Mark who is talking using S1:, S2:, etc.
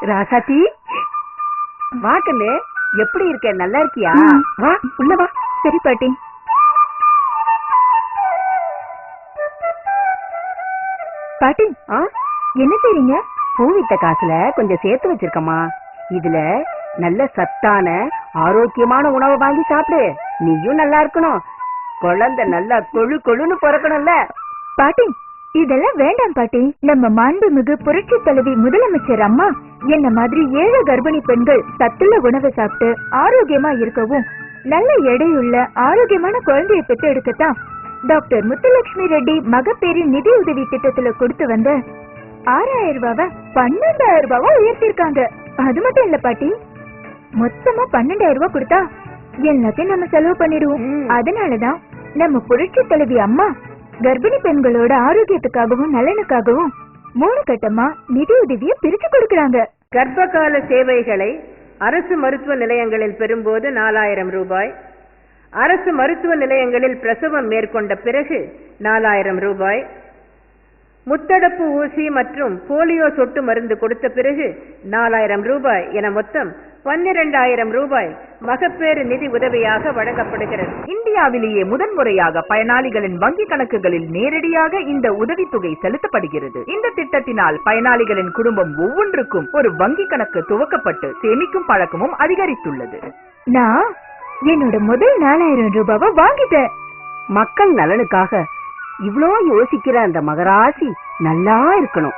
S1: ராசாத்தி வா கண்ணு, எப்படி இருக்க? நல்லா இருக்கியா? வா உள்ள வா.
S2: சரி பாட்டி. பாட்டி என்ன செய்றீங்க?
S1: பூவித்த காசுல கொஞ்சம் சேர்த்து வச்சிருக்கமா. இதுல நல்ல சத்தான ஆரோக்கியமான உணவை வாங்கி சாப்பிடு. நீயும் நல்லா இருக்கணும், குழந்தை நல்லா கொழு கொழுன்னு பிறக்கணும்ல.
S2: பாட்டி இதெல்லாம் வேண்டாம் பாட்டி. நம்ம மாண்புமிகு புரட்சி தலைவி முதலமைச்சர் அம்மா என்ன மாதிரி 7 கர்ப்பிணி பெண்கள் சத்துள்ள உணவை சாப்பிட்டு ஆரோக்கியமா இருக்கவும், நல்ல எடையுள்ள ஆரோக்கியமான குழந்தையை பெற்று எடுக்கத்தான் டாக்டர் முத்துலட்சுமி ரெட்டி மகப்பேறு நிதி உதவி திட்டத்துல கொடுத்து வந்த 6000 ரூபாவை 12000 ரூபாவா உயர்த்திருக்காங்க. அது மட்டும் இல்ல பாட்டி, மொத்தமா 12000 ரூபாய் கொடுத்தா எல்லாத்தையும் நம்ம செலவு பண்ணிடுவோம். அதனாலதான் நம்ம புரட்சி தலைவி அம்மா கர்ப்பிணி பெண்களோட ஆரோக்கியத்துக்காகவும் நலனுக்காகவும் 3 கட்டமா நிதி உதவியை பிரிச்சு கொடுக்கறாங்க.
S3: கர்ப்பகால சேவைகளை அரசு மருத்துவ நிலையங்களில் பெறும்போது 4000 ரூபாய், அரசு மருத்துவ நிலையங்களில் பிரசவம் மேற்கொண்ட பிறகு 4000 ரூபாய், முத்தடுப்பு ஊசி மற்றும் போலியோ சொட்டு மருந்து கொடுத்த பிறகு 4000 ரூபாய் என மொத்தம் 12000 ரூபாய் மகப்பேறு நிதி உதவியாக வழங்கப்படுகிறது.
S4: இந்தியாவிலேயே முதன்முறையாக பயனாளிகளின் வங்கி கணக்குகளில் நேரடியாக இந்த உதவித்தொகை செலுத்தப்படுகிறது. இந்த திட்டத்தினால் பயனாளிகளின் குடும்பம் ஒவ்வொன்றுக்கும் ஒரு வங்கி கணக்கு துவக்கப்பட்டு சேமிக்கும் பழக்கமும் அதிகரித்துள்ளது.
S2: நான் என்னோட முதல் 4000 ரூபாவை வாங்கிட்டேன்.
S1: மக்கள் நலனுக்காக இவ்ளோ யோசிக்கிற அந்த மகராசி நல்லா இருக்கணும்.